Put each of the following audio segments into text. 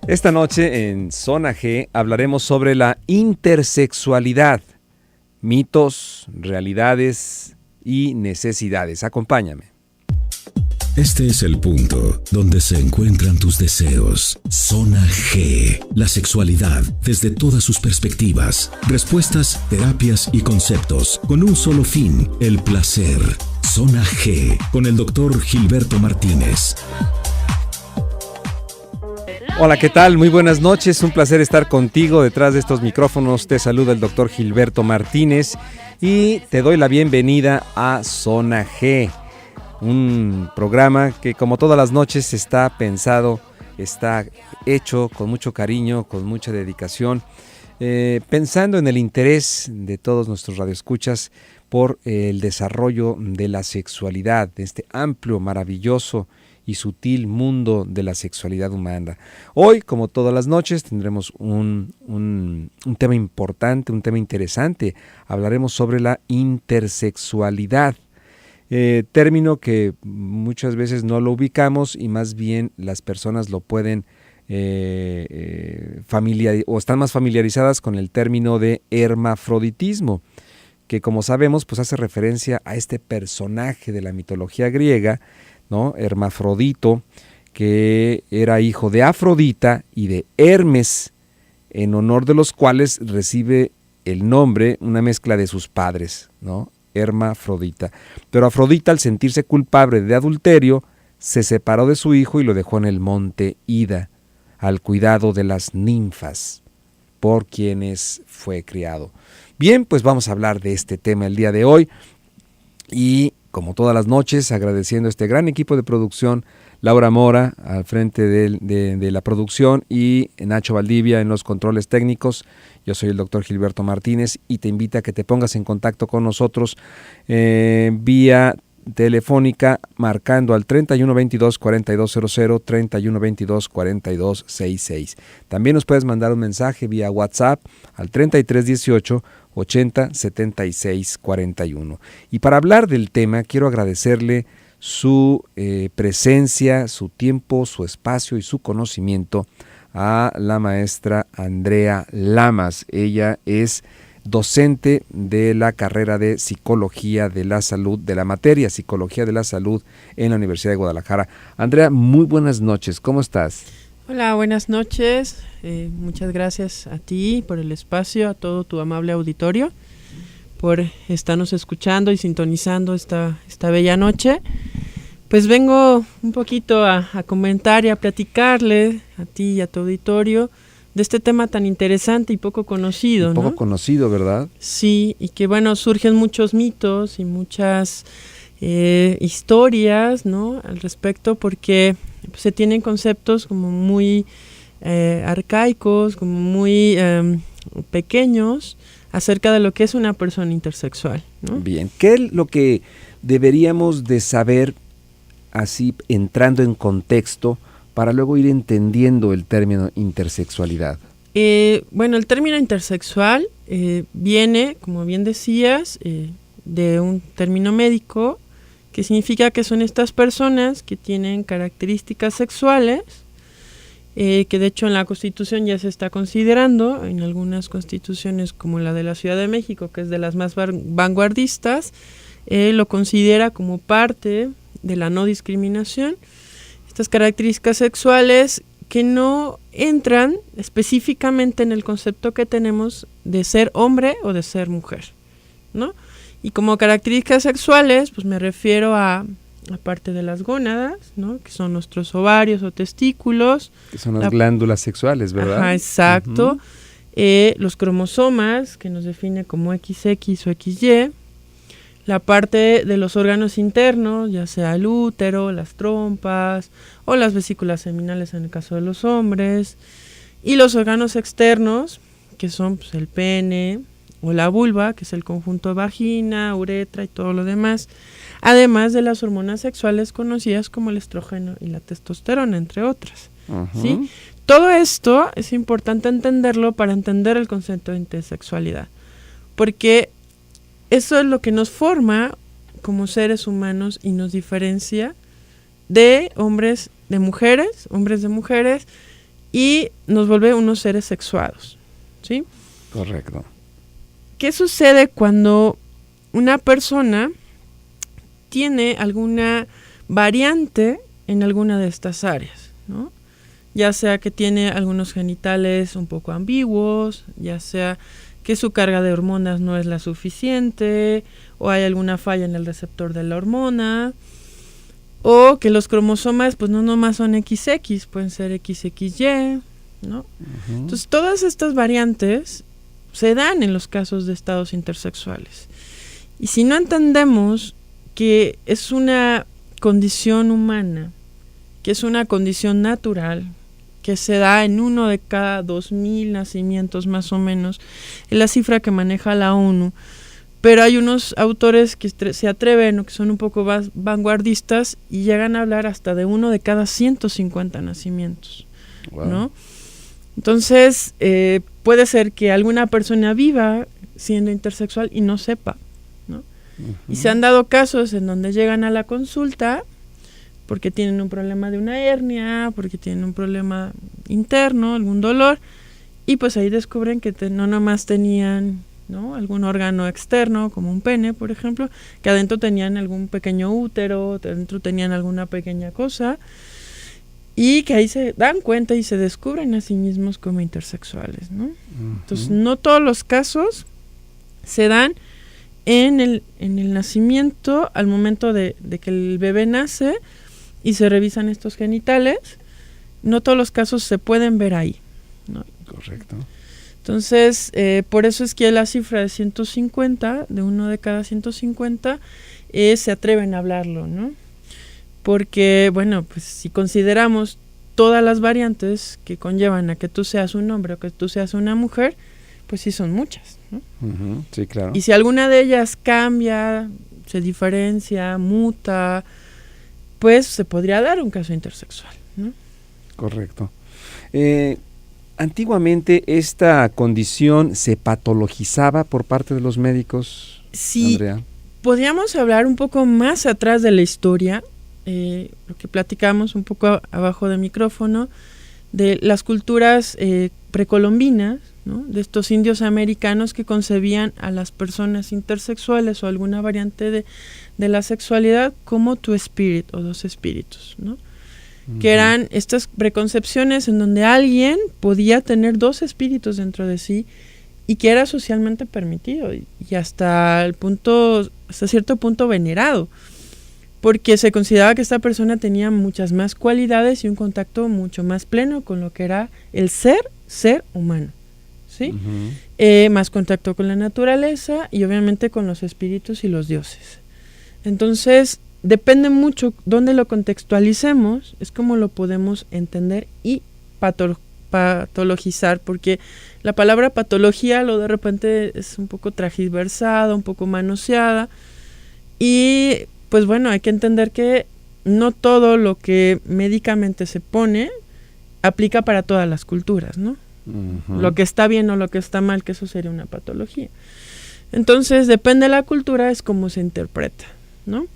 Esta noche en Zona G hablaremos sobre la intersexualidad, mitos, realidades y necesidades. Acompáñame. Este es el punto donde se encuentran tus deseos. Zona G. La sexualidad desde todas sus perspectivas. Respuestas, terapias y conceptos con un solo fin, el placer. Zona G con el Dr. Gilberto Martínez. Hola, ¿qué tal? Muy buenas noches, un placer estar contigo. Detrás de estos micrófonos te saluda el Dr. Gilberto Martínez y te doy la bienvenida a Zona G, un programa que como todas las noches está pensado, está hecho con mucho cariño, con mucha dedicación, pensando en el interés de todos nuestros radioescuchas por el desarrollo de la sexualidad, de este amplio, maravilloso y sutil mundo de la sexualidad humana. Hoy, como todas las noches, tendremos un tema importante, un tema interesante. Hablaremos sobre la intersexualidad, término que muchas veces no lo ubicamos y más bien las personas lo pueden o están más familiarizadas con el término de hermafroditismo, que como sabemos pues hace referencia a este personaje de la mitología griega, ¿no? Hermafrodito, que era hijo de Afrodita y de Hermes, en honor de los cuales recibe el nombre, una mezcla de sus padres, ¿no? Hermafrodita. Pero Afrodita, al sentirse culpable de adulterio, se separó de su hijo y lo dejó en el monte Ida, al cuidado de las ninfas, por quienes fue criado. Bien, pues vamos a hablar de este tema el día de hoy y como todas las noches, agradeciendo a este gran equipo de producción, Laura Mora al frente de la producción y Nacho Valdivia en los controles técnicos. Yo soy el Dr. Gilberto Martínez y te invito a que te pongas en contacto con nosotros vía telefónica marcando al 3122-4200, 3122-4266. También nos puedes mandar un mensaje vía WhatsApp al 3318 80 76 41. Y para hablar del tema quiero agradecerle su presencia, su tiempo, su espacio y su conocimiento a la maestra Andrea Lamas. Ella es docente de la carrera de Psicología de la Salud, de la materia Psicología de la Salud en la Universidad de Guadalajara. Andrea, muy buenas noches, ¿cómo estás? Hola, buenas noches. Muchas gracias a ti por el espacio, a todo tu amable auditorio, por estarnos escuchando y sintonizando esta bella noche. Pues vengo un poquito a comentar y a platicarle a ti y a tu auditorio de este tema tan interesante y poco conocido, ¿no? Poco conocido, ¿verdad? Sí, y que bueno, surgen muchos mitos y muchas historias, ¿no? Al respecto, porque pues, se tienen conceptos como muy arcaicos, como muy pequeños acerca de lo que es una persona intersexual, ¿no? Bien, ¿qué es lo que deberíamos de saber así entrando en contexto para luego ir entendiendo el término intersexualidad? Bueno, el término intersexual viene, como bien decías, de un término médico que significa que son estas personas que tienen características sexuales, que de hecho en la Constitución ya se está considerando, en algunas constituciones como la de la Ciudad de México, que es de las más vanguardistas, lo considera como parte de la no discriminación. Estas características sexuales que no entran específicamente en el concepto que tenemos de ser hombre o de ser mujer, ¿no? Y como características sexuales, pues me refiero a parte de las gónadas, ¿no? Que son nuestros ovarios o testículos. Que son las glándulas sexuales, ¿verdad? Ajá, exacto. Los cromosomas, que nos define como XX o XY. La parte de los órganos internos, ya sea el útero, las trompas o las vesículas seminales en el caso de los hombres. Y los órganos externos, que son pues, el pene o la vulva, que es el conjunto vagina, uretra y todo lo demás. Además de las hormonas sexuales conocidas como el estrógeno y la testosterona, entre otras. ¿Sí? Todo esto es importante entenderlo para entender el concepto de intersexualidad. Porque eso es lo que nos forma como seres humanos y nos diferencia de hombres de mujeres y nos vuelve unos seres sexuados, ¿sí? Correcto. ¿Qué sucede cuando una persona tiene alguna variante en alguna de estas áreas, ¿no? Ya sea que tiene algunos genitales un poco ambiguos, ya sea que su carga de hormonas no es la suficiente, o hay alguna falla en el receptor de la hormona, o que los cromosomas pues no nomás son XX, pueden ser XXY, ¿no? Uh-huh. Entonces todas estas variantes se dan en los casos de estados intersexuales. Y si no entendemos que es una condición humana, que es una condición natural, que se da en 1 de cada 2,000 nacimientos más o menos, es la cifra que maneja la ONU, pero hay unos autores que se atreven o que son un poco más vanguardistas y llegan a hablar hasta de 1 de cada 150 nacimientos, wow, ¿no? Entonces, puede ser que alguna persona viva siendo intersexual y no sepa, ¿no? Uh-huh. Y se han dado casos en donde llegan a la consulta porque tienen un problema de una hernia, porque tienen un problema interno, algún dolor, y pues ahí descubren que no nomás tenían, ¿no?, algún órgano externo, como un pene, por ejemplo, que adentro tenían algún pequeño útero, adentro tenían alguna pequeña cosa, y que ahí se dan cuenta y se descubren a sí mismos como intersexuales, ¿no? Uh-huh. Entonces, no todos los casos se dan en el nacimiento, al momento de que el bebé nace y se revisan estos genitales. No todos los casos se pueden ver ahí, ¿no? Correcto. Entonces, por eso es que la cifra de 150, de 1 de cada 150, se atreven a hablarlo, ¿no? Porque, bueno, pues si consideramos todas las variantes que conllevan a que tú seas un hombre o que tú seas una mujer, pues sí son muchas, ¿no? Uh-huh, sí, claro. Y si alguna de ellas cambia, se diferencia, muta, pues se podría dar un caso intersexual, ¿no? Correcto. Antiguamente esta condición se patologizaba por parte de los médicos, sí, Andrea. Podríamos hablar un poco más atrás de la historia, lo que platicamos un poco abajo del micrófono, de las culturas precolombinas, ¿no?, de estos indios americanos que concebían a las personas intersexuales o alguna variante de la sexualidad como tu espíritu o dos espíritus, ¿no? Uh-huh. Que eran estas preconcepciones en donde alguien podía tener 2 espíritus dentro de sí y que era socialmente permitido y hasta cierto punto venerado, porque se consideraba que esta persona tenía muchas más cualidades y un contacto mucho más pleno con lo que era el ser humano, ¿sí? Uh-huh. Más contacto con la naturaleza y obviamente con los espíritus y los dioses. Entonces, depende mucho dónde lo contextualicemos, es como lo podemos entender y patologizar, porque la palabra patología lo de repente es un poco transversada, un poco manoseada, y pues bueno, hay que entender que no todo lo que médicamente se pone aplica para todas las culturas, ¿no? Uh-huh. Lo que está bien o lo que está mal, que eso sería una patología. Entonces, depende de la cultura, es como se interpreta, ¿no?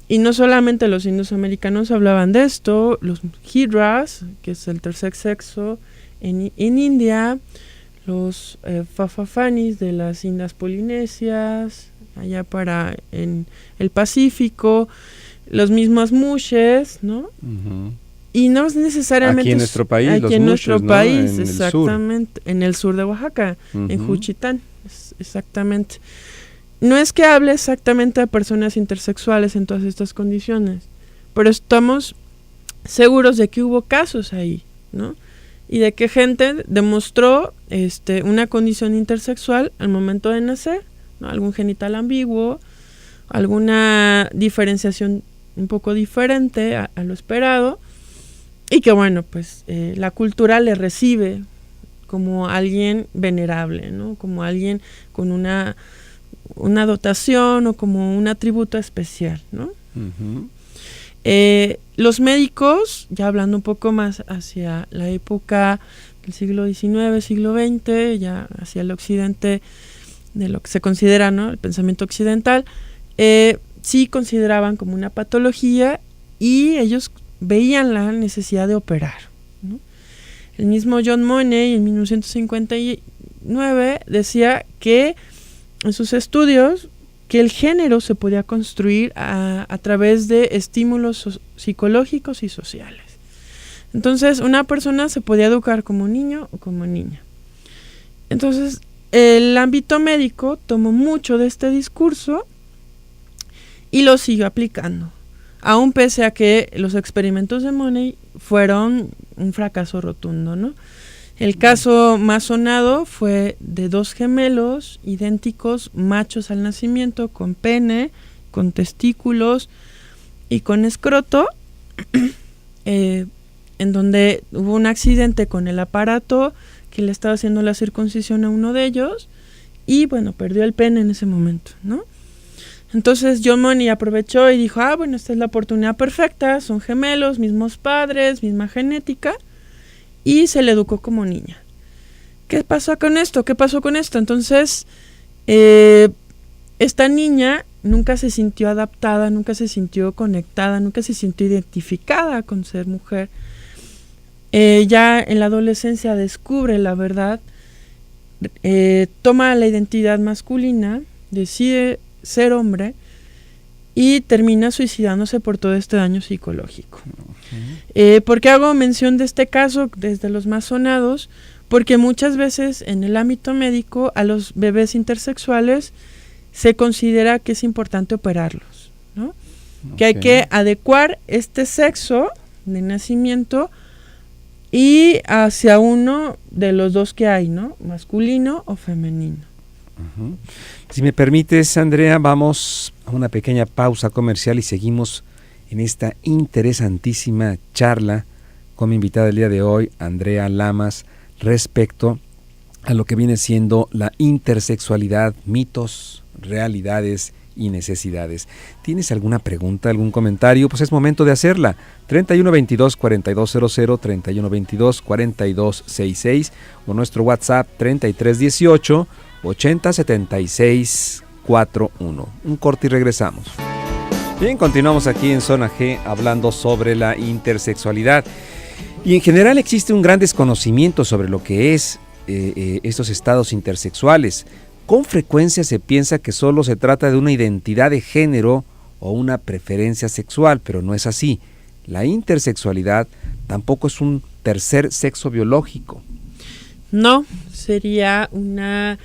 Y no solamente los indios americanos hablaban de esto, los hijras, que es el tercer sexo en India, los fafafanis de las Indias Polinesias, allá en el Pacífico, los mismos mushes, ¿no? Uh-huh. Y no es necesariamente... Aquí en nuestro país, aquí los en mushes, nuestro ¿no? país, En exactamente, en el sur de Oaxaca, uh-huh, en Juchitán, exactamente. No es que hable exactamente a personas intersexuales en todas estas condiciones, pero estamos seguros de que hubo casos ahí, ¿no? Y de que gente demostró una condición intersexual al momento de nacer, ¿no? Algún genital ambiguo, alguna diferenciación un poco diferente a lo esperado, y que bueno, pues la cultura le recibe como alguien venerable, ¿no? Como alguien con una dotación o como un atributo especial, ¿no? Uh-huh. Los médicos, ya hablando un poco más hacia la época del siglo XIX, siglo XX, ya hacia el occidente, de lo que se considera, ¿no?, el pensamiento occidental, sí consideraban como una patología y ellos veían la necesidad de operar, ¿no? El mismo John Money en 1959 decía que en sus estudios que el género se podía construir a través de estímulos psicológicos y sociales. Entonces, una persona se podía educar como niño o como niña. Entonces, el ámbito médico tomó mucho de este discurso y lo siguió aplicando, aún pese a que los experimentos de Money fueron un fracaso rotundo, ¿no? El caso más sonado fue de 2 gemelos idénticos, machos al nacimiento, con pene, con testículos y con escroto, en donde hubo un accidente con el aparato que le estaba haciendo la circuncisión a uno de ellos y, bueno, perdió el pene en ese momento, ¿no? Entonces John Money aprovechó y dijo, bueno, esta es la oportunidad perfecta, son gemelos, mismos padres, misma genética, y se le educó como niña. ¿Qué pasó con esto? Entonces, esta niña nunca se sintió adaptada, nunca se sintió conectada, nunca se sintió identificada con ser mujer. Ya en la adolescencia descubre la verdad, toma la identidad masculina, decide ser hombre y termina suicidándose por todo este daño psicológico. ¿Por qué hago mención de este caso desde los más sonados? Porque muchas veces en el ámbito médico a los bebés intersexuales se considera que es importante operarlos, ¿no? Que hay que adecuar este sexo de nacimiento y hacia uno de los dos que hay, ¿no? Masculino o femenino. Uh-huh. Si me permites, Andrea, vamos a una pequeña pausa comercial y seguimos en esta interesantísima charla con mi invitada del día de hoy, Andrea Lamas, respecto a lo que viene siendo la intersexualidad, mitos, realidades y necesidades. ¿Tienes alguna pregunta, algún comentario? Pues es momento de hacerla. 3122-4200, 3122-4266 o nuestro WhatsApp 3318-807641. Un corte y regresamos. Bien, continuamos aquí en Zona G hablando sobre la intersexualidad. Y en general existe un gran desconocimiento sobre lo que es estos estados intersexuales. Con frecuencia se piensa que solo se trata de una identidad de género o una preferencia sexual, pero no es así. La intersexualidad tampoco es un tercer sexo biológico. No, sería una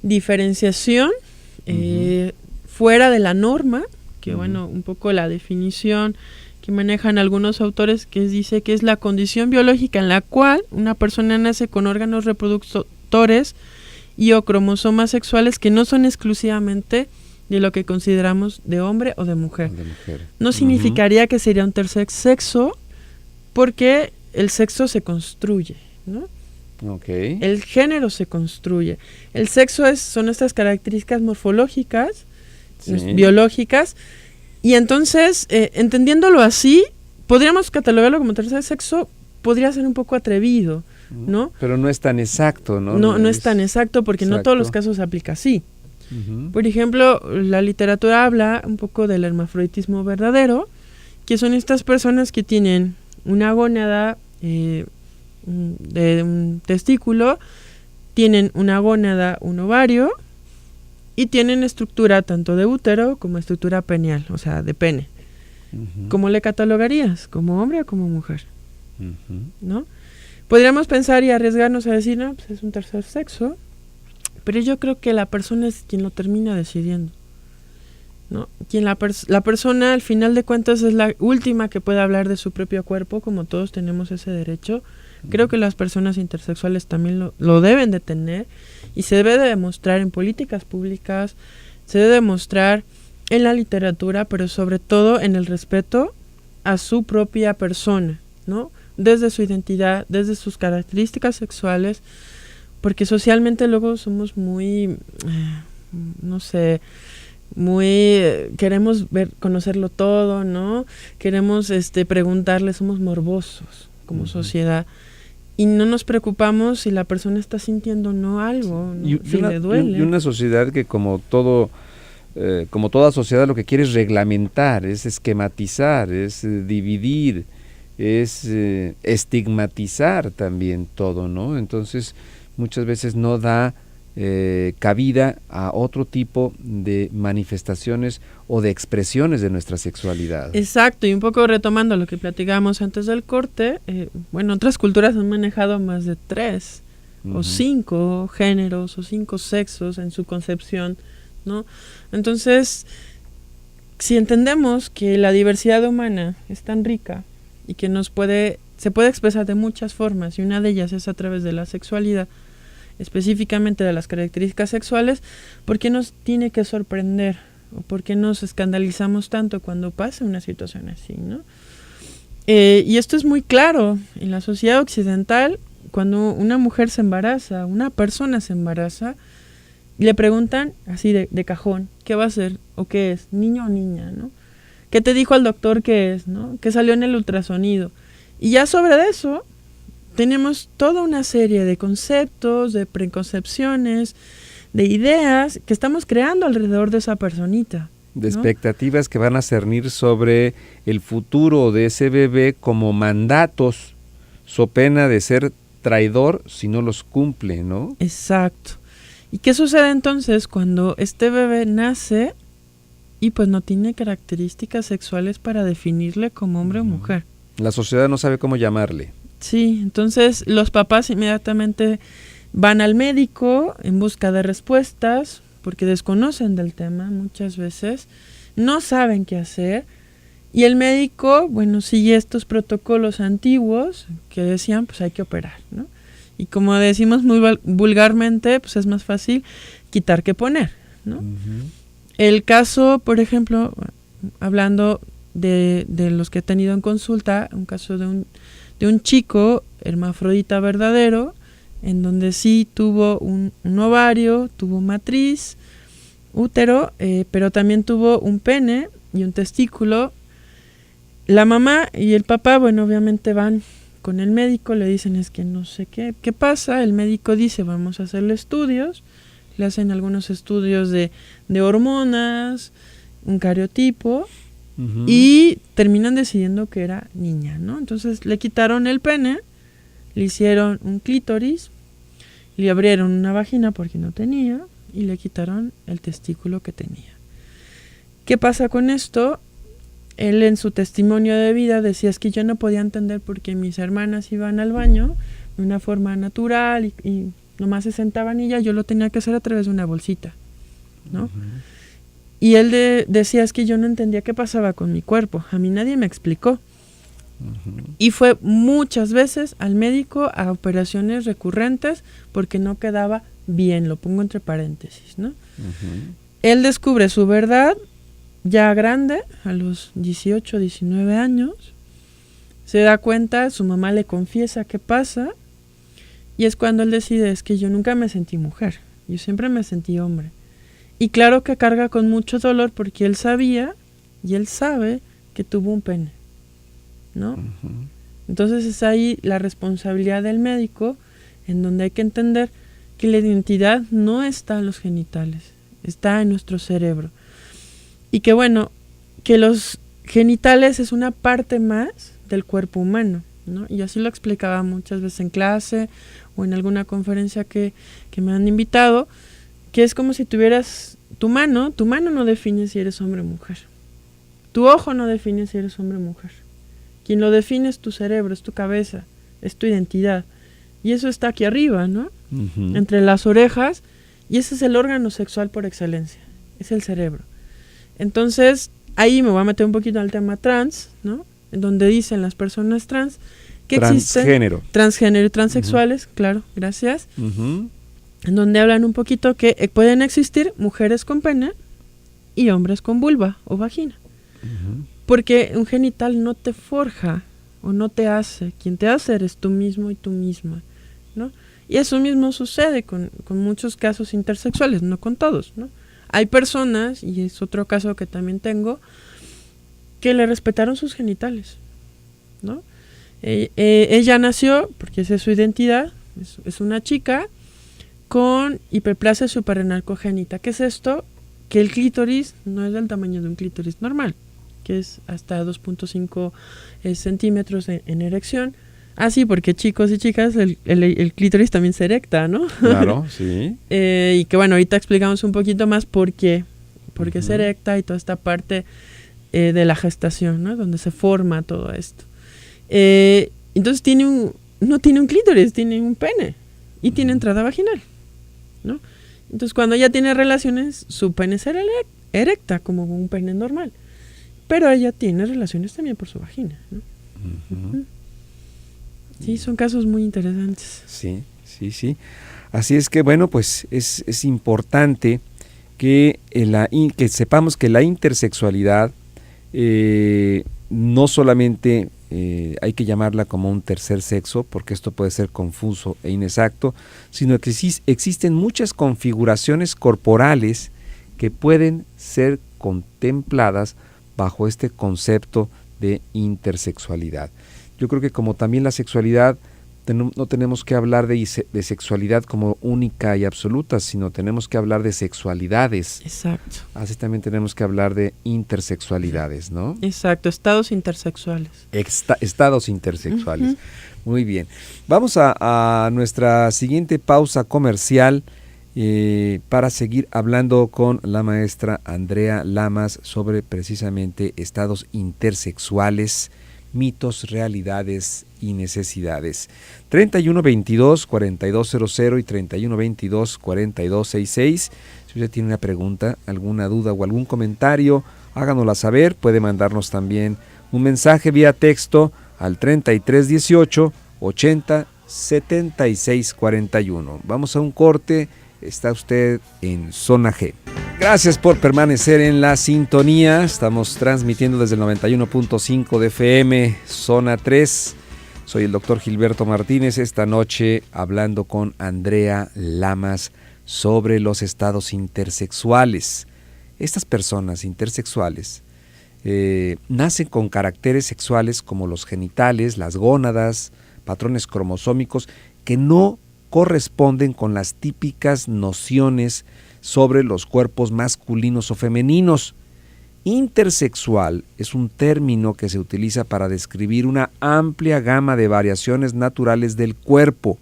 diferenciación fuera de la norma, que bueno, un poco la definición que manejan algunos autores que dice que es la condición biológica en la cual una persona nace con órganos reproductores y o cromosomas sexuales que no son exclusivamente de lo que consideramos de hombre o de mujer. No significaría que sería un tercer sexo porque el sexo se construye, ¿no? Okay. El género se construye. El sexo son estas características morfológicas, biológicas, y entonces, entendiéndolo así, podríamos catalogarlo como tercer sexo, podría ser un poco atrevido, ¿no? Pero no es tan exacto, ¿no? No es tan exacto porque no todos los casos se aplica así. Por ejemplo, la literatura habla un poco del hermafroditismo verdadero, que son estas personas que tienen una gónada de un testículo, tienen una gónada, un ovario, y tienen estructura tanto de útero como estructura peneal, o sea, de pene. ¿Cómo le catalogarías? ¿Como hombre o como mujer? ¿No? Podríamos pensar y arriesgarnos a decir, no, pues es un tercer sexo, pero yo creo que la persona es quien lo termina decidiendo, ¿no? La persona, al final de cuentas, es la última que puede hablar de su propio cuerpo, como todos tenemos ese derecho. Creo que las personas intersexuales también lo deben de tener y se debe de demostrar en políticas públicas, se debe demostrar en la literatura, pero sobre todo en el respeto a su propia persona, ¿no? Desde su identidad, desde sus características sexuales, porque socialmente luego somos muy, queremos conocerlo todo, ¿no? Queremos preguntarle, somos morbosos como sociedad. Y no nos preocupamos si la persona está sintiendo o no algo, ¿no? Si le duele. Y una sociedad que como toda sociedad lo que quiere es reglamentar, es esquematizar, es dividir, es estigmatizar también todo, ¿no? Entonces muchas veces no da cabida a otro tipo de manifestaciones o de expresiones de nuestra sexualidad. Exacto, y un poco retomando lo que platicábamos antes del corte, bueno, otras culturas han manejado más de 3 o 5 géneros o 5 sexos en su concepción, ¿no? Entonces, si entendemos que la diversidad humana es tan rica y que se puede expresar de muchas formas, y una de ellas es a través de la sexualidad, específicamente de las características sexuales, ¿por qué nos tiene que sorprender? ¿O por qué nos escandalizamos tanto cuando pasa una situación así, ¿no? Y esto es muy claro en la sociedad occidental. Cuando una mujer se embaraza, una persona se embaraza, le preguntan así de cajón, ¿qué va a ser? ¿O qué es? ¿Niño o niña? ¿No? ¿Qué te dijo el doctor que es? ¿No? ¿Qué salió en el ultrasonido? Y ya sobre eso tenemos toda una serie de conceptos, de preconcepciones, de ideas que estamos creando alrededor de esa personita, ¿no? De expectativas que van a cernir sobre el futuro de ese bebé como mandatos, so pena de ser traidor si no los cumple, ¿no? Exacto. ¿Y qué sucede entonces cuando este bebé nace y pues no tiene características sexuales para definirle como hombre o mujer? La sociedad no sabe cómo llamarle. Sí, entonces los papás inmediatamente van al médico en busca de respuestas porque desconocen del tema muchas veces, no saben qué hacer y el médico, bueno, sigue estos protocolos antiguos que decían pues hay que operar, ¿no? Y como decimos muy vulgarmente, pues es más fácil quitar que poner, ¿no? El caso, por ejemplo, hablando de los que he tenido en consulta, un caso de un chico hermafrodita verdadero, en donde sí tuvo un ovario, tuvo matriz, útero, pero también tuvo un pene y un testículo. La mamá y el papá, bueno, obviamente van con el médico, le dicen es que no sé qué pasa, el médico dice vamos a hacerle estudios, le hacen algunos estudios de hormonas, un cariotipo, y terminan decidiendo que era niña, ¿no? Entonces le quitaron el pene, le hicieron un clítoris, le abrieron una vagina porque no tenía y le quitaron el testículo que tenía. ¿Qué pasa con esto? Él en su testimonio de vida decía es que yo no podía entender por qué mis hermanas iban al baño de una forma natural y nomás se sentaban y ya yo lo tenía que hacer a través de una bolsita, ¿no? Y él decía es que yo no entendía qué pasaba con mi cuerpo, a mí nadie me explicó. Y fue muchas veces al médico a operaciones recurrentes porque no quedaba bien, lo pongo entre paréntesis, ¿no? Él descubre su verdad ya grande, a los 18, 19 años, se da cuenta, su mamá le confiesa qué pasa y es cuando él decide es que yo nunca me sentí mujer, yo siempre me sentí hombre. Y claro que carga con mucho dolor porque él sabía y él sabe que tuvo un pene, ¿no? Entonces es ahí la responsabilidad del médico, en donde hay que entender que la identidad no está en los genitales, está en nuestro cerebro. Y que bueno, que los genitales es una parte más del cuerpo humano, ¿no? Y así lo explicaba muchas veces en clase o en alguna conferencia que me han invitado, que es como si tuvieras tu mano no define si eres hombre o mujer. Tu ojo no define si eres hombre o mujer. Quien lo define es tu cerebro, es tu cabeza, es tu identidad. Y eso está aquí arriba, ¿no? Entre las orejas, y ese es el órgano sexual por excelencia, es el cerebro. Entonces, ahí me voy a meter un poquito al tema trans, ¿no? En donde dicen las personas trans que existen transgénero y transexuales, claro, gracias. En donde hablan un poquito que pueden existir mujeres con pene y hombres con vulva o vagina. Porque un genital no te forja o no te hace, quien te hace eres tú mismo y tú misma, ¿no? Y eso mismo sucede con muchos casos intersexuales, no con todos, ¿no? Hay personas, y es otro caso que también tengo, que le respetaron sus genitales, ¿no? Ella nació, porque esa es su identidad, es una chica con hiperplasia suprarrenal congénita. ¿Qué es esto? Que el clítoris no es del tamaño de un clítoris normal, que es hasta 2.5 centímetros en erección. Sí, porque chicos y chicas, el clítoris también se erecta, ¿no? Claro, sí. Y que bueno, ahorita explicamos un poquito más por qué se erecta y toda esta parte de la gestación, ¿no? Donde se forma todo esto. Entonces no tiene un clítoris, tiene un pene y tiene entrada vaginal, ¿no? Entonces cuando ella tiene relaciones, su pene se erecta como un pene normal, pero ella tiene relaciones también por su vagina, ¿no? Sí, son casos muy interesantes. Sí. Así es que, bueno, pues es importante que sepamos que la intersexualidad no solamente hay que llamarla como un tercer sexo, porque esto puede ser confuso e inexacto, sino que existen muchas configuraciones corporales que pueden ser contempladas bajo este concepto de intersexualidad. Yo creo que como también la sexualidad, no tenemos que hablar de sexualidad como única y absoluta, sino tenemos que hablar de sexualidades. Exacto. Así también tenemos que hablar de intersexualidades, ¿no? Exacto, estados intersexuales. Estados intersexuales. Muy bien. Vamos a nuestra siguiente pausa comercial para seguir hablando con la maestra Andrea Lamas sobre precisamente estados intersexuales, mitos, realidades y necesidades. 3122-4200 y 3122-4266. Si usted tiene una pregunta, alguna duda o algún comentario, háganosla saber. Puede mandarnos también un mensaje vía texto al 3318 80 76 41. Vamos a un corte. Está usted en Zona G. Gracias por permanecer en la sintonía. Estamos transmitiendo desde el 91.5 de FM, Zona 3. Soy el doctor Gilberto Martínez. Esta noche hablando con Andrea Lamas sobre los estados intersexuales. Estas personas intersexuales nacen con caracteres sexuales como los genitales, las gónadas, patrones cromosómicos que no corresponden con las típicas nociones sobre los cuerpos masculinos o femeninos. Intersexual es un término que se utiliza para describir una amplia gama de variaciones naturales del cuerpo.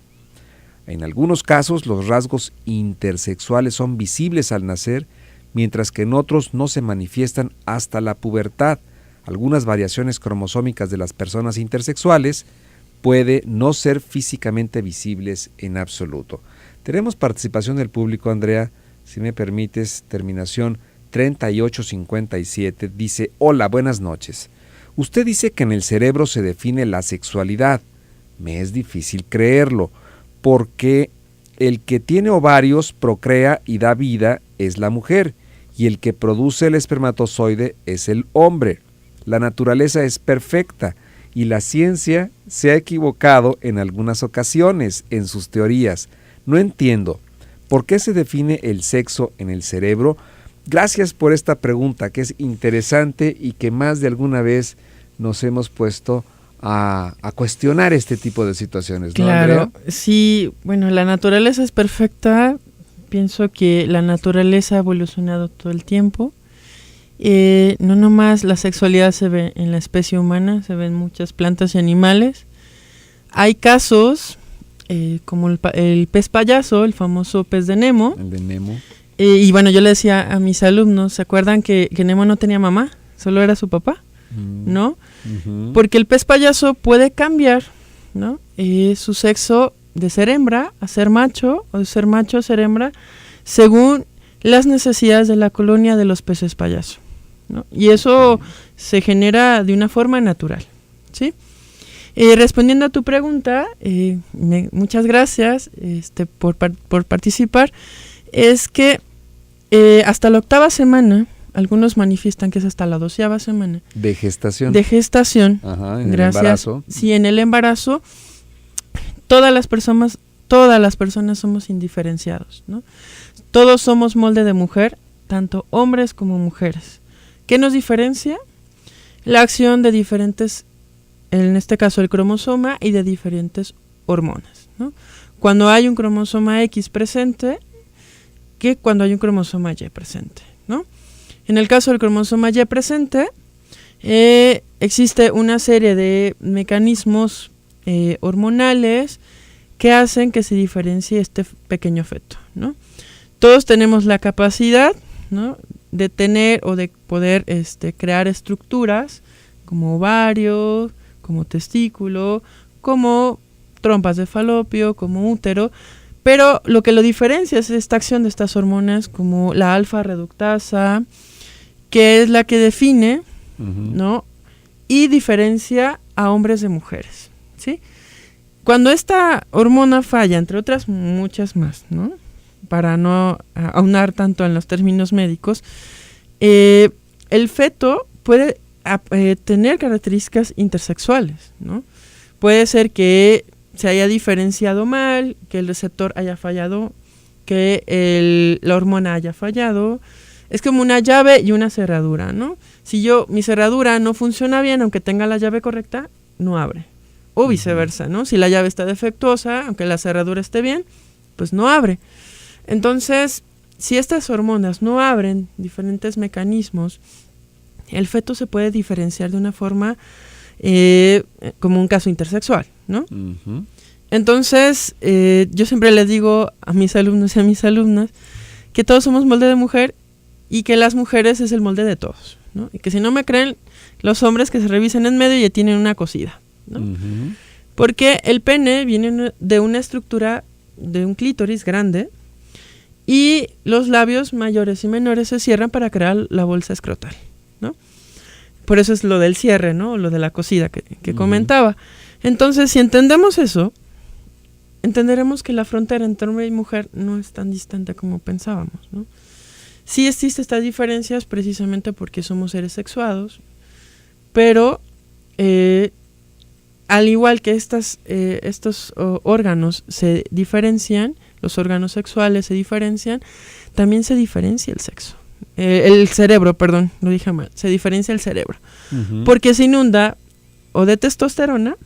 En algunos casos, los rasgos intersexuales son visibles al nacer, mientras que en otros no se manifiestan hasta la pubertad. Algunas variaciones cromosómicas de las personas intersexuales puede no ser físicamente visibles en absoluto. Tenemos participación del público, Andrea, si me permites, terminación 3857, dice: hola, buenas noches. Usted dice que en el cerebro se define la sexualidad. Me es difícil creerlo, porque el que tiene ovarios procrea y da vida es la mujer, y el que produce el espermatozoide es el hombre. La naturaleza es perfecta, y la ciencia se ha equivocado en algunas ocasiones en sus teorías. No entiendo, ¿por qué se define el sexo en el cerebro? Gracias por esta pregunta, que es interesante y que más de alguna vez nos hemos puesto a cuestionar este tipo de situaciones, ¿no, Claro, Andrea? Sí, bueno, la naturaleza es perfecta. Pienso que la naturaleza ha evolucionado todo el tiempo. No nomás la sexualidad se ve en la especie humana, se ve en muchas plantas y animales. Hay casos como el pez payaso, el famoso pez de Nemo. El de Nemo. Y bueno, yo le decía a mis alumnos, ¿se acuerdan que Nemo no tenía mamá? Solo era su papá, ¿no? Uh-huh. Porque el pez payaso puede cambiar, ¿no? Su sexo de ser hembra a ser macho, o de ser macho a ser hembra, según las necesidades de la colonia de los peces payaso, ¿no? Y eso se genera de una forma natural, ¿sí? Respondiendo a tu pregunta, muchas gracias por participar. Es que hasta la 8ª semana, algunos manifiestan que es hasta la 12ª semana. De gestación. De gestación. Ajá, en Gracias. el embarazo. Sí, en el embarazo, todas las personas somos indiferenciados, ¿no? Todos somos molde de mujer, tanto hombres como mujeres. ¿Qué nos diferencia? La acción de diferentes, en este caso el cromosoma, y de diferentes hormonas, ¿no? Cuando hay un cromosoma X presente, que cuando hay un cromosoma Y presente, ¿no? En el caso del cromosoma Y presente, existe una serie de mecanismos hormonales que hacen que se diferencie este pequeño feto, ¿no? Todos tenemos la capacidad, ¿no?, de tener o de poder crear estructuras como ovario, como testículo, como trompas de falopio, como útero, pero lo que lo diferencia es esta acción de estas hormonas como la alfa reductasa, que es la que define, ¿no?, y diferencia a hombres de mujeres, ¿sí? Cuando esta hormona falla, entre otras muchas más, ¿no?, para no aunar tanto en los términos médicos, el feto puede tener características intersexuales, ¿no? Puede ser que se haya diferenciado mal, que el receptor haya fallado, que la hormona haya fallado. Es como una llave y una cerradura, ¿no? Si mi cerradura no funciona bien, aunque tenga la llave correcta, no abre. O viceversa, ¿no? Si la llave está defectuosa, aunque la cerradura esté bien, pues no abre. Entonces, si estas hormonas no abren diferentes mecanismos, el feto se puede diferenciar de una forma como un caso intersexual, ¿no? Entonces, yo siempre les digo a mis alumnos y a mis alumnas que todos somos molde de mujer y que las mujeres es el molde de todos, ¿no? Y que si no me creen, los hombres que se revisen en medio y ya tienen una cosida, ¿no? Porque el pene viene de una estructura de un clítoris grande y los labios mayores y menores se cierran para crear la bolsa escrotal, ¿no? Por eso es lo del cierre, ¿no? Lo de la cosida que comentaba. Entonces, si entendemos eso, entenderemos que la frontera entre hombre y mujer no es tan distante como pensábamos, ¿no? Sí existen estas diferencias precisamente porque somos seres sexuados, pero al igual que estos órganos se diferencian, los órganos sexuales se diferencian, también se diferencia el sexo. El cerebro, perdón, lo dije mal, se diferencia el cerebro, porque se inunda o de testosterona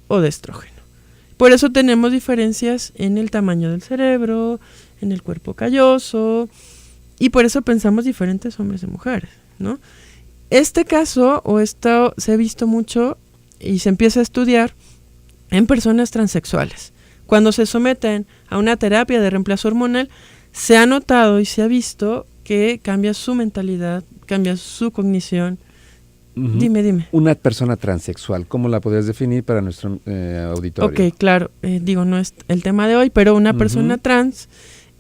o de estrógeno. Por eso tenemos diferencias en el tamaño del cerebro, en el cuerpo calloso, y por eso pensamos diferentes hombres y mujeres, ¿no? Este caso, o esto se ha visto mucho y se empieza a estudiar en personas transexuales. Cuando se someten a una terapia de reemplazo hormonal, se ha notado y se ha visto que cambia su mentalidad, cambia su cognición. Dime. Una persona transexual, ¿cómo la podrías definir para nuestro auditorio? Ok, claro, no es el tema de hoy, pero una persona trans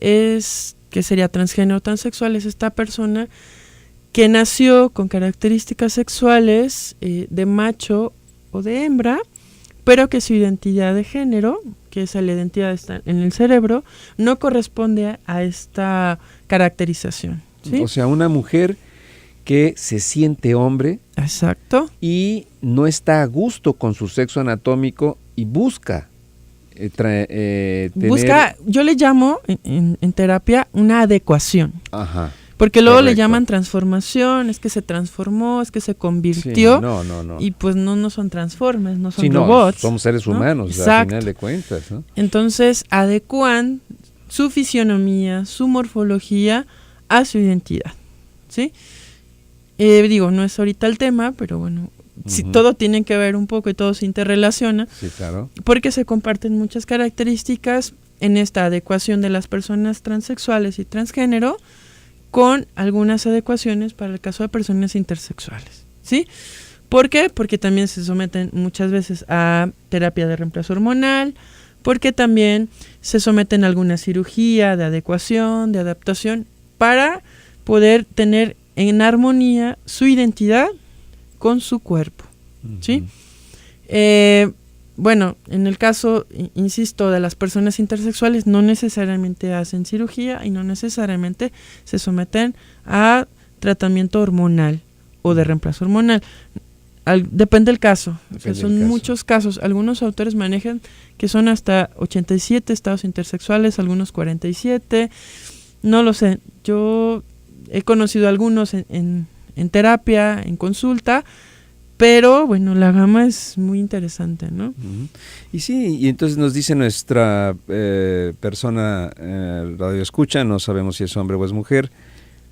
que sería transgénero transexual, es esta persona que nació con características sexuales de macho o de hembra, pero que su identidad de género, que esa la identidad está en el cerebro, no corresponde a esta caracterización, ¿sí? O sea, una mujer que se siente hombre. Exacto. Y no está a gusto con su sexo anatómico y busca tener... yo le llamo en terapia una adecuación. Ajá. Porque luego le llaman transformación, es que se transformó, es que se convirtió. Sí, no. Y pues no son transformes, no son robots. No, somos seres humanos, Exacto. al final de cuentas, ¿no? Entonces adecuan su fisionomía, su morfología a su identidad, ¿sí? No es ahorita el tema, pero bueno, si todo tiene que ver un poco y todo se interrelaciona. Sí, claro. Porque se comparten muchas características en esta adecuación de las personas transexuales y transgénero, con algunas adecuaciones para el caso de personas intersexuales, ¿sí? ¿Por qué? Porque también se someten muchas veces a terapia de reemplazo hormonal, porque también se someten a alguna cirugía de adecuación, de adaptación, para poder tener en armonía su identidad con su cuerpo, ¿sí? En el caso, insisto, de las personas intersexuales, no necesariamente hacen cirugía y no necesariamente se someten a tratamiento hormonal o de reemplazo hormonal. Depende del caso. Son muchos casos. Algunos autores manejan que son hasta 87 estados intersexuales, algunos 47. No lo sé. Yo he conocido algunos en terapia, en consulta, pero bueno, la gama es muy interesante, ¿no? Y sí, y entonces nos dice nuestra persona radioescucha, no sabemos si es hombre o es mujer,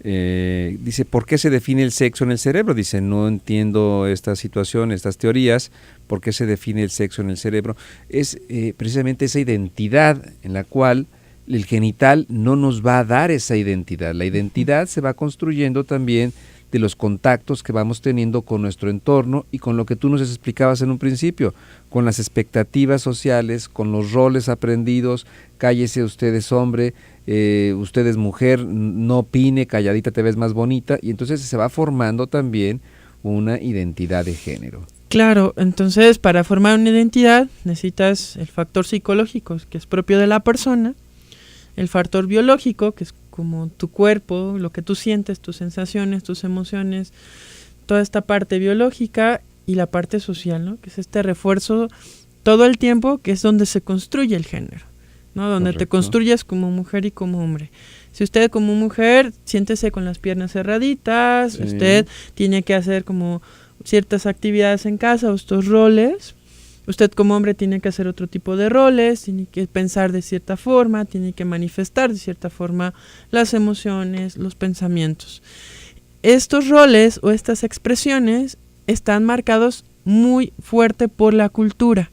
Dice, ¿por qué se define el sexo en el cerebro? Dice, no entiendo esta situación, estas teorías, ¿por qué se define el sexo en el cerebro? Es precisamente esa identidad en la cual el genital no nos va a dar esa identidad. La identidad se va construyendo también de los contactos que vamos teniendo con nuestro entorno y con lo que tú nos explicabas en un principio, con las expectativas sociales, con los roles aprendidos, cállese, usted es hombre, usted es mujer, no opine, calladita te ves más bonita, y entonces se va formando también una identidad de género. Claro, entonces para formar una identidad necesitas el factor psicológico, que es propio de la persona, el factor biológico, que es como tu cuerpo, lo que tú sientes, tus sensaciones, tus emociones, toda esta parte biológica, y la parte social, ¿no? Que es este refuerzo todo el tiempo, que es donde se construye el género, ¿no? Donde Correcto. te construyes como mujer y como hombre. Si usted como mujer, siéntese con las piernas cerraditas, Sí. usted tiene que hacer como ciertas actividades en casa, estos roles. Usted como hombre tiene que hacer otro tipo de roles, tiene que pensar de cierta forma, tiene que manifestar de cierta forma las emociones, los pensamientos. Estos roles o estas expresiones están marcados muy fuerte por la cultura.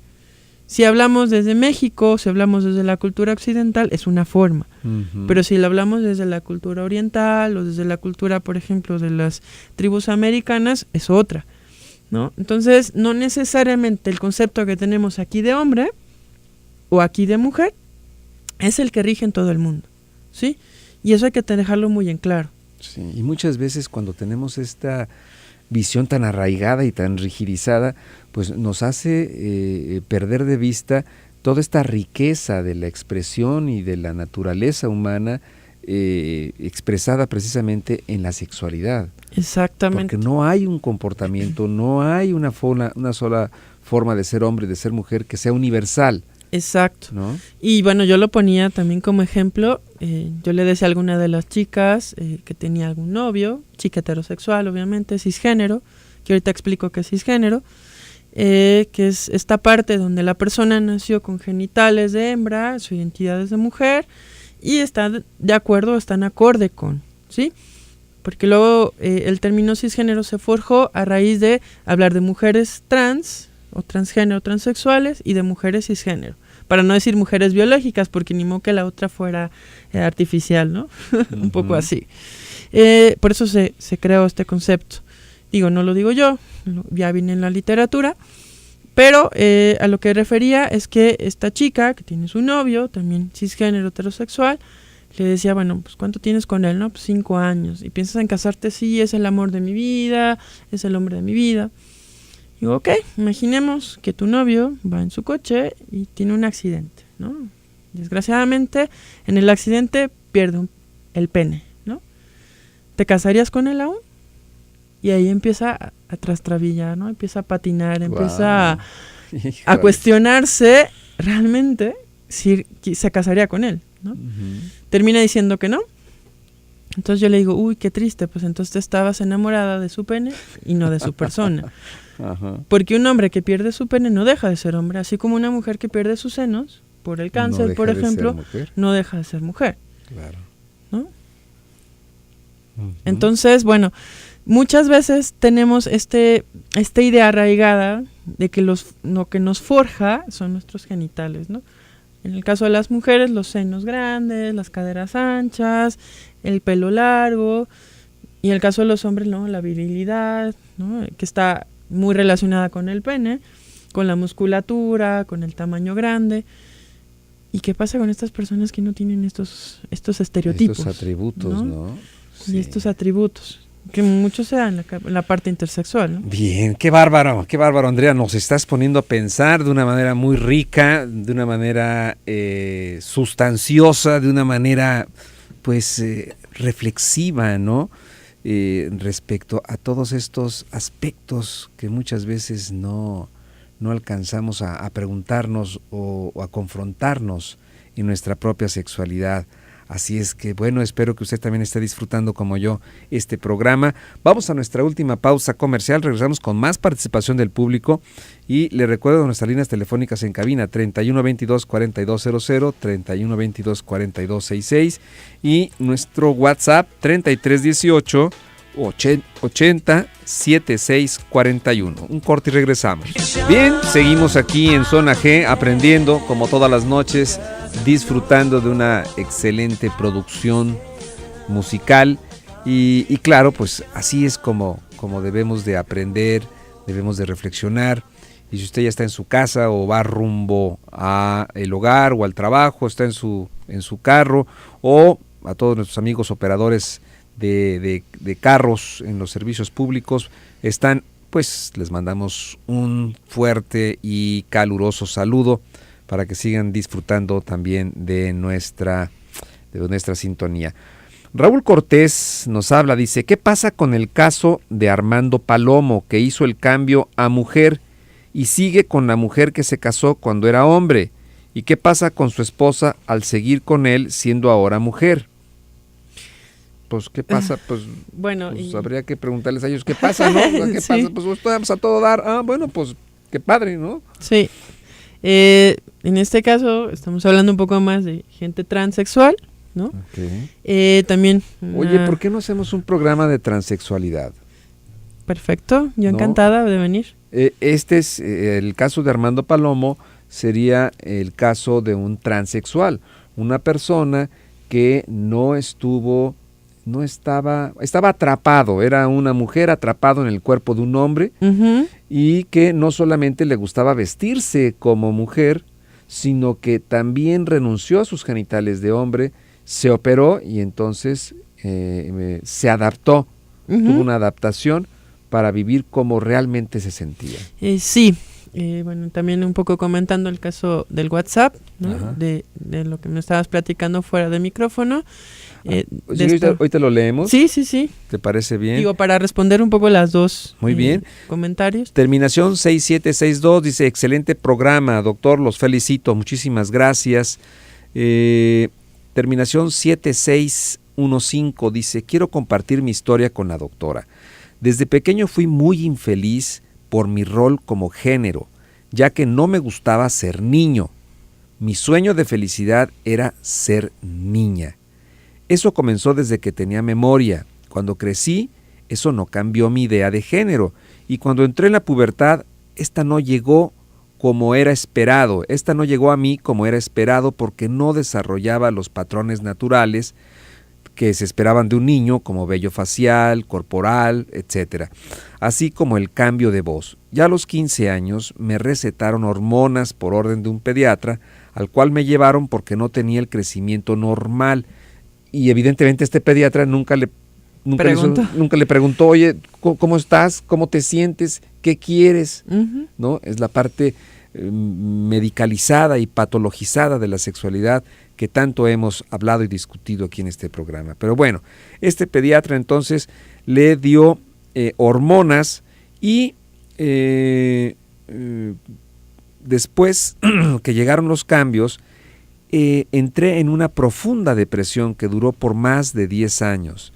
Si hablamos desde México, si hablamos desde la cultura occidental, es una forma. Uh-huh. Pero si lo hablamos desde la cultura oriental o desde la cultura, por ejemplo, de las tribus americanas, es otra, ¿no? Entonces, no necesariamente el concepto que tenemos aquí de hombre o aquí de mujer es el que rige en todo el mundo, ¿sí? Y eso hay que dejarlo muy en claro. Sí, y muchas veces cuando tenemos esta visión tan arraigada y tan rigidizada, pues nos hace perder de vista toda esta riqueza de la expresión y de la naturaleza humana expresada precisamente en la sexualidad. Exactamente. Porque no hay un comportamiento, no hay una sola forma de ser hombre y de ser mujer que sea universal. Exacto. ¿No? Y bueno, yo lo ponía también como ejemplo. Yo le decía a alguna de las chicas que tenía algún novio, chica heterosexual, obviamente, cisgénero, que ahorita explico que es cisgénero, que es esta parte donde la persona nació con genitales de hembra, su identidad es de mujer, y está de acuerdo, están acorde con, ¿sí? Porque luego el término cisgénero se forjó a raíz de hablar de mujeres trans, o transgénero, transexuales, y de mujeres cisgénero. Para no decir mujeres biológicas, porque ni modo que la otra fuera artificial, ¿no? Un poco así. Por eso se creó este concepto. Digo, no lo digo yo, ya viene en la literatura, pero a lo que refería es que esta chica, que tiene su novio, también cisgénero heterosexual, le decía, bueno, pues ¿cuánto tienes con él? No, pues 5 años. ¿Y piensas en casarte? Sí, es el amor de mi vida, es el hombre de mi vida. Digo, ok, imaginemos que tu novio va en su coche y tiene un accidente, ¿no? Desgraciadamente, en el accidente pierde el pene, ¿no? ¿Te casarías con él aún? Y ahí empieza a trastrabillar, ¿no? Empieza a patinar, empieza a cuestionarse realmente si se casaría con él, ¿no? Uh-huh. Termina diciendo que no. Entonces yo le digo, uy, qué triste, pues entonces estabas enamorada de su pene y no de su persona. Ajá. Porque un hombre que pierde su pene no deja de ser hombre, así como una mujer que pierde sus senos por el cáncer, No por deja de ejemplo, ser mujer. no deja de ser mujer, Claro. ¿no? Uh-huh. Entonces, bueno, muchas veces tenemos esta idea arraigada de que lo que nos forja son nuestros genitales, ¿no? En el caso de las mujeres, los senos grandes, las caderas anchas, el pelo largo, y en el caso de los hombres, ¿no? La virilidad, ¿no? Que está muy relacionada con el pene, con la musculatura, con el tamaño grande. ¿Y qué pasa con estas personas que no tienen estos estereotipos? Estos atributos, ¿no? Sí. Y estos atributos, que muchos se dan en la parte intersexual, ¿no? Bien, qué bárbaro, Andrea, nos estás poniendo a pensar de una manera muy rica, de una manera sustanciosa, de una manera, pues, reflexiva, ¿no? Respecto a todos estos aspectos que muchas veces no alcanzamos a preguntarnos o a confrontarnos en nuestra propia sexualidad. Así es que, bueno, espero que usted también esté disfrutando como yo este programa. Vamos a nuestra última pausa comercial, regresamos con más participación del público y le recuerdo nuestras líneas telefónicas en cabina 3122-4200, 3122-4266 y nuestro WhatsApp 3318 80 7641. Un corte y regresamos. Bien, seguimos aquí en Zona G aprendiendo como todas las noches, disfrutando de una excelente producción musical y claro, pues así es como debemos de aprender, debemos de reflexionar. Y si usted ya está en su casa o va rumbo a el hogar o al trabajo, está en su carro, o a todos nuestros amigos operadores de carros en los servicios públicos están, pues les mandamos un fuerte y caluroso saludo para que sigan disfrutando también de nuestra sintonía. Raúl Cortés nos habla, dice, ¿qué pasa con el caso de Armando Palomo, que hizo el cambio a mujer y sigue con la mujer que se casó cuando era hombre? ¿Y qué pasa con su esposa al seguir con él siendo ahora mujer? Pues, ¿qué pasa? Pues, bueno, pues habría que preguntarles a ellos qué pasa, ¿no? ¿Qué sí. pasa? Pues estamos a todo dar. Ah, bueno, pues qué padre, ¿no? Sí. En este caso estamos hablando un poco más de gente transexual, ¿no? Okay. También. Oye, ¿por qué no hacemos un programa de transexualidad? Perfecto, yo ¿No? encantada de venir. Este es el caso de Armando Palomo, sería el caso de un transexual, una persona que estaba atrapado, era una mujer atrapado en el cuerpo de un hombre y que no solamente le gustaba vestirse como mujer, sino que también renunció a sus genitales de hombre, se operó y entonces se adaptó, tuvo una adaptación para vivir como realmente se sentía. Sí, bueno, también un poco comentando el caso del WhatsApp, ¿no? De lo que me estabas platicando fuera de micrófono. Ahorita lo leemos. Sí, sí, sí. ¿Te parece bien? Digo, para responder un poco las dos Muy bien. Comentarios. Terminación 6762 dice, excelente programa, doctor, los felicito, muchísimas gracias. Terminación 7615 dice, quiero compartir mi historia con la doctora. Desde pequeño fui muy infeliz por mi rol como género, ya que no me gustaba ser niño. Mi sueño de felicidad era ser niña. Eso comenzó desde que tenía memoria. Cuando crecí, eso no cambió mi idea de género. Y cuando entré en la pubertad, esta no llegó como era esperado. Esta no llegó a mí como era esperado porque no desarrollaba los patrones naturales que se esperaban de un niño, como vello facial, corporal, etc. Así como el cambio de voz. Ya a los 15 años me recetaron hormonas por orden de un pediatra, al cual me llevaron porque no tenía el crecimiento normal. Y evidentemente este pediatra nunca le preguntó, oye, ¿cómo estás? ¿Cómo te sientes? ¿Qué quieres? ¿No? Es la parte medicalizada y patologizada de la sexualidad que tanto hemos hablado y discutido aquí en este programa. Pero bueno, este pediatra entonces le dio hormonas y después que llegaron los cambios, entré en una profunda depresión que duró por más de 10 años.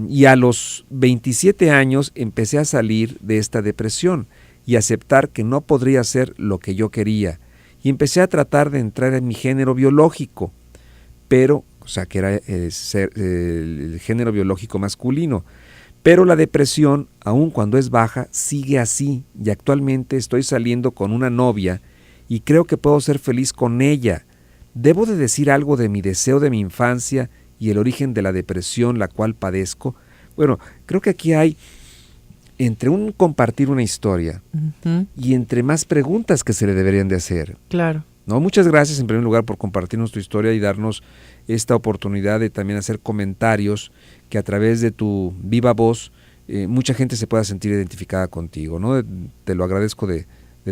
Y a los 27 años empecé a salir de esta depresión y aceptar que no podría ser lo que yo quería. Y empecé a tratar de entrar en mi género biológico, pero, o sea, que era el género biológico masculino. Pero la depresión, aun cuando es baja, sigue así y actualmente estoy saliendo con una novia y creo que puedo ser feliz con ella. ¿Debo de decir algo de mi deseo de mi infancia y el origen de la depresión la cual padezco? Bueno, creo que aquí hay entre un compartir una historia y entre más preguntas que se le deberían de hacer. Claro. ¿No? Muchas gracias en primer lugar por compartirnos tu historia y darnos esta oportunidad de también hacer comentarios que a través de tu viva voz mucha gente se pueda sentir identificada contigo, ¿no? Te lo agradezco de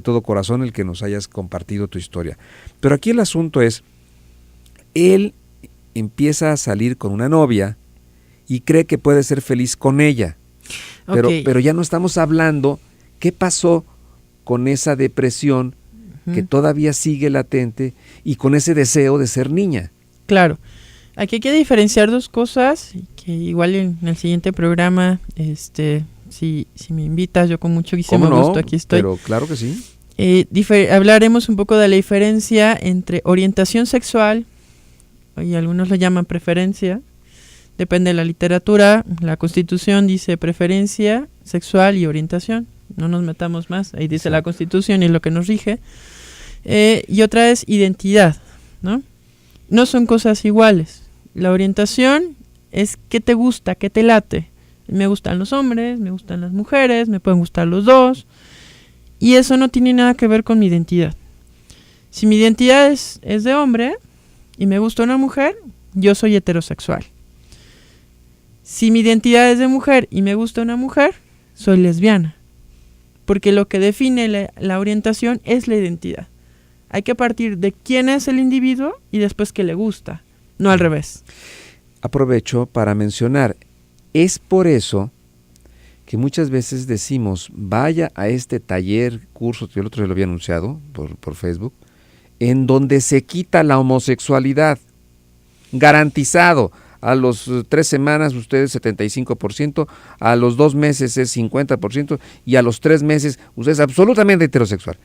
todo corazón el que nos hayas compartido tu historia. Pero aquí el asunto es, él empieza a salir con una novia y cree que puede ser feliz con ella, pero ya no estamos hablando qué pasó con esa depresión que todavía sigue latente y con ese deseo de ser niña. Claro. Aquí hay que diferenciar dos cosas, que igual en el siguiente programa, si me invitas, yo con muchísimo gusto aquí estoy. Pero claro que sí. Hablaremos un poco de la diferencia entre orientación sexual, y algunos lo llaman preferencia, depende de la literatura, la Constitución dice preferencia sexual y orientación, no nos metamos más, ahí dice la Constitución y es lo que nos rige. Y otra es identidad, ¿no? No son cosas iguales. La orientación es qué te gusta, qué te late. Me gustan los hombres, me gustan las mujeres, me pueden gustar los dos. Y eso no tiene nada que ver con mi identidad. Si mi identidad es de hombre y me gusta una mujer, yo soy heterosexual. Si mi identidad es de mujer y me gusta una mujer, soy lesbiana. Porque lo que define la orientación es la identidad. Hay que partir de quién es el individuo y después qué le gusta, no al revés. Aprovecho para mencionar, es por eso que muchas veces decimos, vaya a este taller, curso, yo el otro día lo había anunciado por Facebook, en donde se quita la homosexualidad, garantizado. A los 3 semanas ustedes 75%, a los 2 meses es 50% y a los 3 meses usted es absolutamente heterosexual.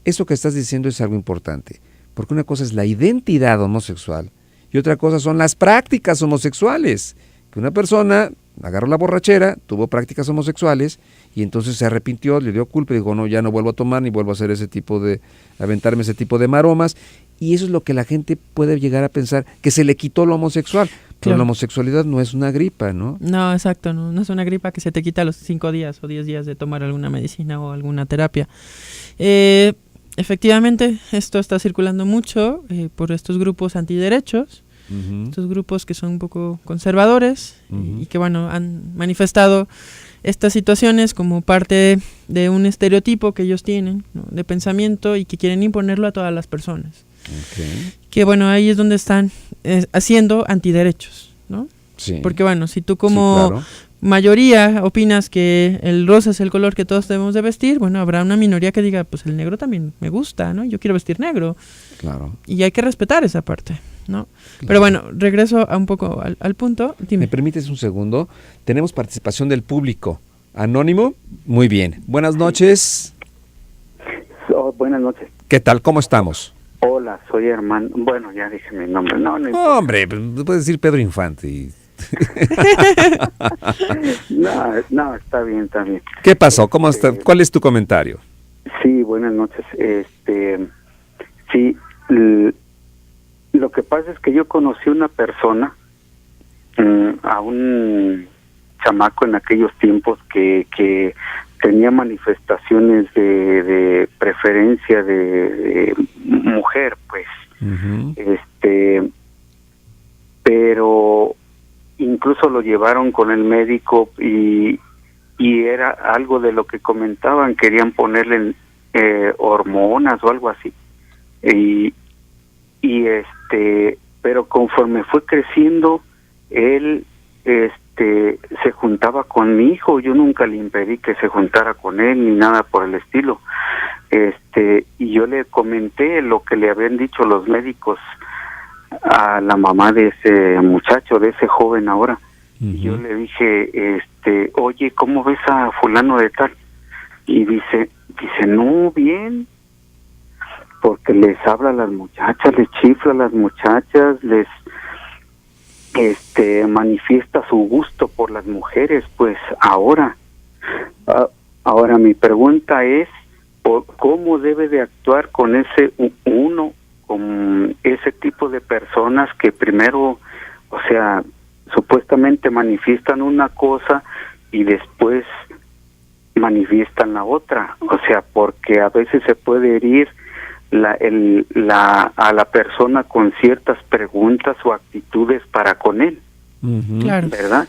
Eso que estás diciendo es algo importante, porque una cosa es la identidad homosexual y otra cosa son las prácticas homosexuales. Que una persona agarró la borrachera, tuvo prácticas homosexuales y entonces se arrepintió, le dio culpa y dijo, no, ya no vuelvo a tomar ni vuelvo a hacer aventarme ese tipo de maromas. Y eso es lo que la gente puede llegar a pensar, que se le quitó lo homosexual. Pero la homosexualidad no es una gripa, ¿no? No, exacto, no es una gripa que se te quita a los 5 días o 10 días de tomar alguna medicina o alguna terapia. Efectivamente, esto está circulando mucho por estos grupos antiderechos, estos grupos que son un poco conservadores y que, bueno, han manifestado estas situaciones como parte de un estereotipo que ellos tienen, ¿no?, de pensamiento y que quieren imponerlo a todas las personas. Okay. Que, bueno, ahí es donde están haciendo antiderechos, ¿no? Sí. Porque, bueno, si tú como mayoría opinas que el rosa es el color que todos debemos de vestir, bueno, habrá una minoría que diga, pues el negro también me gusta, ¿no? Yo quiero vestir negro. Claro. Y hay que respetar esa parte, ¿no? Claro. Pero bueno, regreso a un poco al punto. Dime. ¿Me permites un segundo? Tenemos participación del público. Anónimo, muy bien. Buenas noches. Buenas noches. ¿Qué tal? ¿Cómo estamos? Hola, soy Armando. Bueno, ya dije mi nombre. No, hombre, puedes decir Pedro Infante. No, está bien. ¿Qué pasó? ¿Cómo está? ¿Cuál es tu comentario? Sí, buenas noches. Sí, lo que pasa es que yo conocí una persona, a un chamaco en aquellos tiempos que tenía manifestaciones de preferencia de mujer, pues. Pero incluso lo llevaron con el médico y era algo de lo que comentaban, querían ponerle hormonas o algo así. Pero conforme fue creciendo, él se juntaba con mi hijo. Yo nunca le impedí que se juntara con él ni nada por el estilo. Y yo le comenté lo que le habían dicho los médicos a la mamá de ese muchacho, de ese joven ahora. Y yo le dije, oye, ¿cómo ves a fulano de tal? Y dice, no, bien, porque les habla a las muchachas, les chifla a las muchachas, les manifiesta su gusto por las mujeres. Pues ahora mi pregunta es, ¿cómo debe de actuar con con ese tipo de personas que primero, o sea, supuestamente manifiestan una cosa y después manifiestan la otra? O sea, porque a veces se puede herir a la persona con ciertas preguntas o actitudes para con él. Claro. ¿Verdad?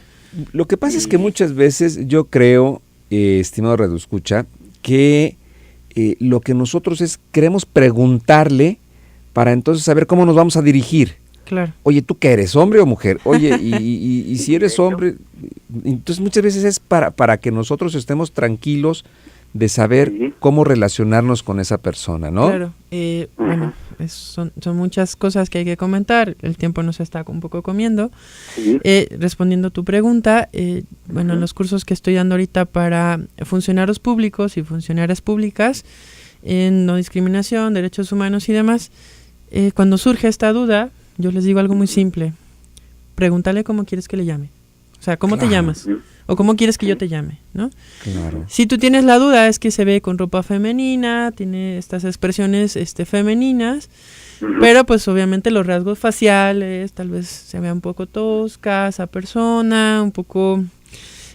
Lo que pasa es que muchas veces yo creo, estimado radioescucha, que lo que nosotros queremos preguntarle para entonces saber cómo nos vamos a dirigir. Claro. Oye, ¿tú qué eres, hombre o mujer? Oye, y si eres hombre, entonces muchas veces es para que nosotros estemos tranquilos de saber Sí. cómo relacionarnos con esa persona, ¿no? Claro, bueno, son muchas cosas que hay que comentar, el tiempo nos está un poco comiendo. Sí. Respondiendo a tu pregunta, bueno, en los cursos que estoy dando ahorita para funcionarios públicos y funcionarias públicas, en no discriminación, derechos humanos y demás, cuando surge esta duda, yo les digo algo muy simple, pregúntale cómo quieres que le llame, o sea, ¿cómo te llamas? O cómo quieres que yo te llame, ¿no? Claro. Si tú tienes la duda, es que se ve con ropa femenina, tiene estas expresiones femeninas, pero pues obviamente los rasgos faciales, tal vez se vea un poco tosca esa persona, un poco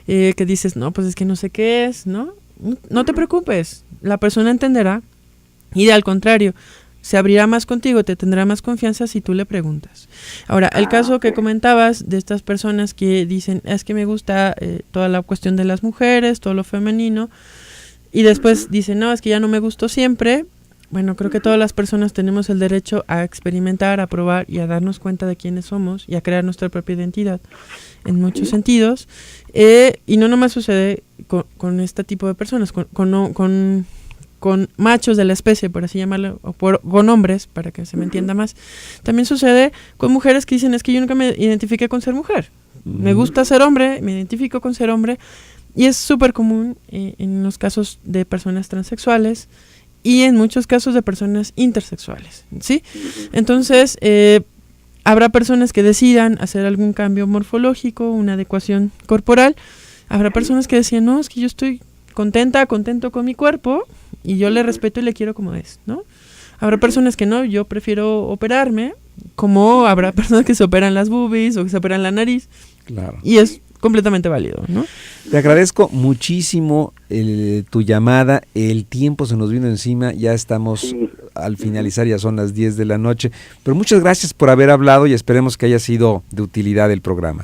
que dices, no, pues es que no sé qué es, ¿no? No te preocupes, la persona entenderá y al contrario, se abrirá más contigo, te tendrá más confianza si tú le preguntas. Ahora, el caso que comentabas de estas personas que dicen, es que me gusta toda la cuestión de las mujeres, todo lo femenino, y después dicen, no, es que ya no me gustó siempre. Bueno, creo que todas las personas tenemos el derecho a experimentar, a probar y a darnos cuenta de quiénes somos y a crear nuestra propia identidad en muchos sentidos. Y no nomás sucede con este tipo de personas, con machos de la especie, por así llamarlo, o con hombres, para que se me entienda más. También sucede con mujeres que dicen, es que yo nunca me identifiqué con ser mujer. Me gusta ser hombre, me identifico con ser hombre. Y es súper común en los casos de personas transexuales y en muchos casos de personas intersexuales, ¿sí? Entonces, habrá personas que decidan hacer algún cambio morfológico, una adecuación corporal. Habrá personas que decían, no, es que yo estoy contento con mi cuerpo y yo le respeto y le quiero como es, ¿no? Habrá personas que no, yo prefiero operarme, como habrá personas que se operan las boobies o que se operan la nariz. Claro. Y es completamente válido, ¿no? Te agradezco muchísimo tu llamada, el tiempo se nos vino encima, ya estamos al finalizar, ya son las 10 de la noche, pero muchas gracias por haber hablado y esperemos que haya sido de utilidad el programa.